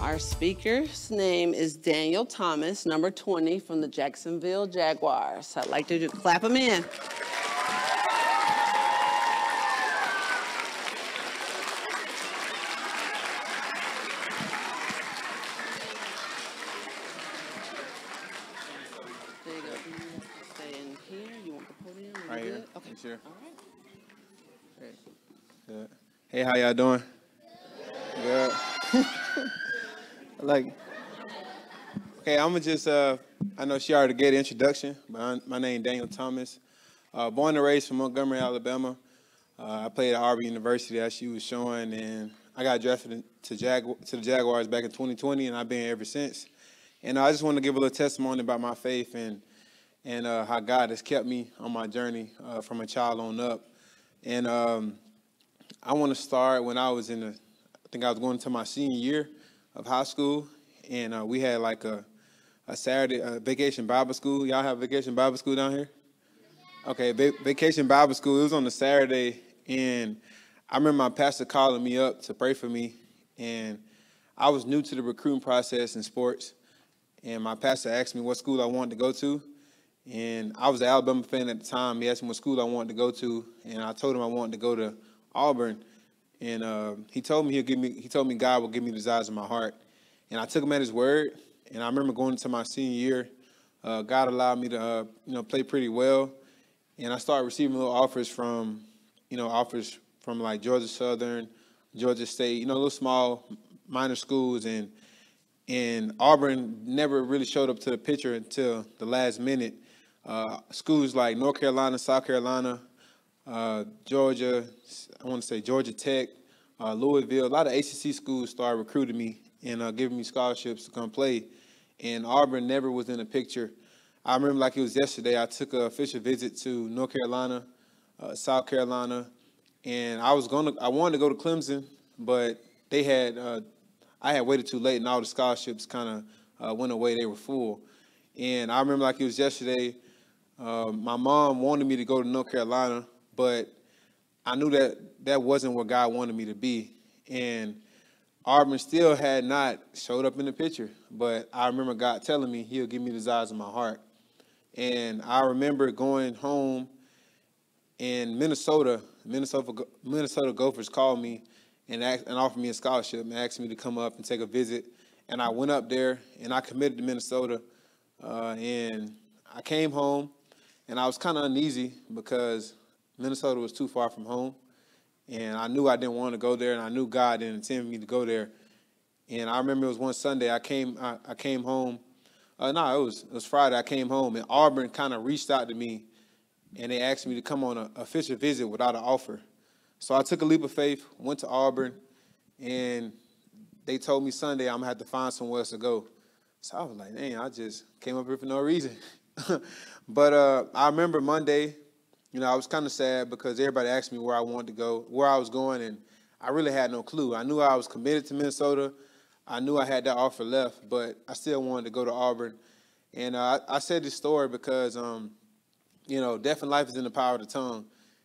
Our speaker's name is Daniel Thomas, number 20 from the Jacksonville Jaguars. I'd like to clap him in. There you go. Stay in here. You want the podium? Right here. Good? Okay. Sure. All right. Good. Hey, how y'all doing? Good. Okay, I'm gonna just, I know she already gave the introduction, but my name is Daniel Thomas. Born and raised from Montgomery, Alabama. I played at Auburn University, as she was showing, and I got drafted to the Jaguars back in 2020, and I've been here ever since. And I just want to give a little testimony about my faith and how God has kept me on my journey from a child on up. And I want to start when I was I think I was going into my senior year of high school, and we had like a Saturday vacation Bible school. Y'all have vacation Bible school down here? Okay, vacation Bible school. It was on a Saturday, and I remember my pastor calling me up to pray for me, and I was new to the recruiting process in sports, and my pastor asked me what school I wanted to go to, and I was an Alabama fan at the time. He asked me what school I wanted to go to, and I told him I wanted to go to Auburn, and he told me God will give me the desires of my heart, and I took him at his word. And I remember going into my senior year, God allowed me to play pretty well, and I started receiving little offers from like Georgia Southern, Georgia State, little small minor schools, and Auburn never really showed up to the picture until the last minute. Schools like North Carolina, South Carolina, Georgia, I want to say Georgia Tech, Louisville, a lot of ACC schools started recruiting me and giving me scholarships to come play. And Auburn never was in the picture. I remember like it was yesterday, I took an official visit to North Carolina, South Carolina, and I wanted to go to Clemson, but I had waited too late, and all the scholarships kind of went away. They were full. And I remember like it was yesterday, my mom wanted me to go to North Carolina, but I knew that wasn't where God wanted me to be. And Auburn still had not showed up in the picture, but I remember God telling me he'll give me the desires of my heart. And I remember going home in Minnesota Gophers called me and offered me a scholarship and asked me to come up and take a visit. And I went up there and I committed to Minnesota. And I came home and I was kind of uneasy because Minnesota was too far from home. And I knew I didn't want to go there, and I knew God didn't intend me to go there. And I remember it was one Sunday I came home. It was Friday. I came home, and Auburn kind of reached out to me, and they asked me to come on an official visit without an offer. So I took a leap of faith, went to Auburn, and they told me Sunday I'm going to have to find somewhere else to go. So I was like, dang, I just came up here for no reason. But I remember Monday, I was kind of sad because everybody asked me where I wanted to go, where I was going, and I really had no clue. I knew I was committed to Minnesota. I knew I had that offer left, but I still wanted to go to Auburn. And I said this story because, death and life is in the power of the tongue.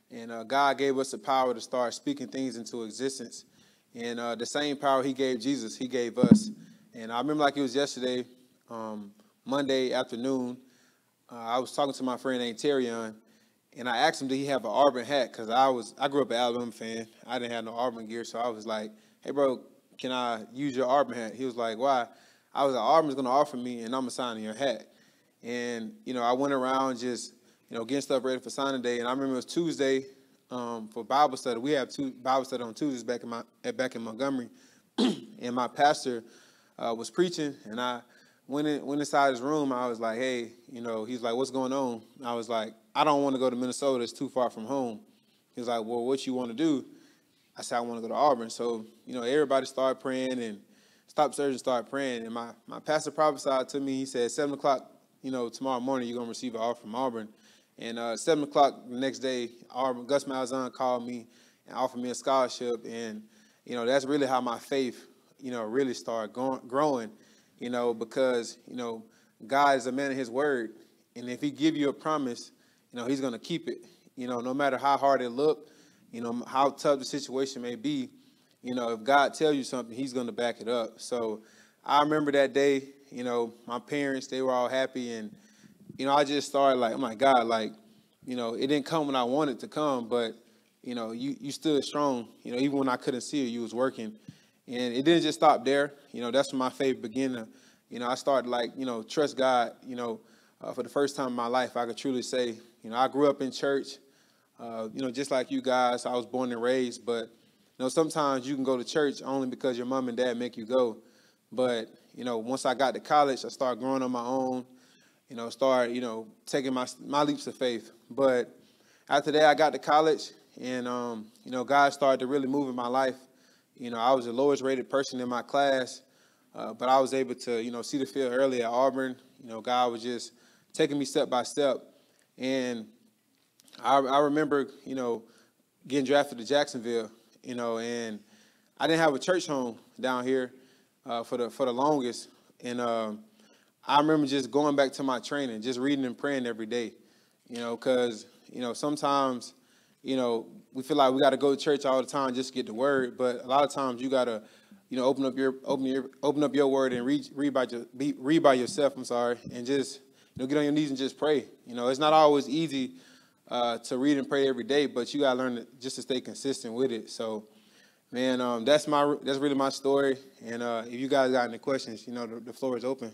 And God gave us the power to start speaking things into existence. And the same power he gave Jesus, he gave us. And I remember like it was yesterday, Monday afternoon, I was talking to my friend named Terrion. And I asked him, did he have an Auburn hat? Because I grew up an Alabama fan. I didn't have no Auburn gear. So I was like, hey, bro, can I use your Auburn hat? He was like, why? I was like, Auburn's going to offer me, and I'm going to sign your hat. And, I went around just, getting stuff ready for signing day. And I remember it was Tuesday for Bible study. We have two Bible study on Tuesdays back in Montgomery. And my pastor was preaching, and I went inside his room. I was like, hey, he's like, what's going on? I was like, I don't want to go to Minnesota. It's too far from home. He was like, well, what you want to do? I said, I want to go to Auburn. So, everybody started praying and stopped service and started praying. And my pastor prophesied to me. He said, 7 o'clock, tomorrow morning, you're going to receive an offer from Auburn. And 7 o'clock the next day, Gus Malzahn called me and offered me a scholarship. And, that's really how my faith, really started growing, because, God is a man of his word. And if he give you a promise, he's going to keep it, no matter how hard it look, how tough the situation may be, if God tells you something, he's going to back it up. So I remember that day, my parents, they were all happy. And, I just started like, oh my God, like, it didn't come when I wanted it to come, but, you stood strong, even when I couldn't see it, you was working. And it didn't just stop there. That's when my faith began to, I started like, trust God, for the first time in my life, I could truly say, I grew up in church, just like you guys, I was born and raised, but, sometimes you can go to church only because your mom and dad make you go. But, once I got to college, I started growing on my own, taking my leaps of faith. But after that, I got to college, and, God started to really move in my life. I was the lowest rated person in my class, but I was able to, see the field early at Auburn. God was just taking me step by step. And I remember, getting drafted to Jacksonville, and I didn't have a church home down here for the longest. And I remember just going back to my training, just reading and praying every day, because, sometimes, we feel like we got to go to church all the time just to get the word. But a lot of times you got to, open up your word and read by yourself. I'm sorry, and just get on your knees and just pray. It's not always easy to read and pray every day, but you got to learn just to stay consistent with it. So, man, that's really my story. And if you guys got any questions, the floor is open.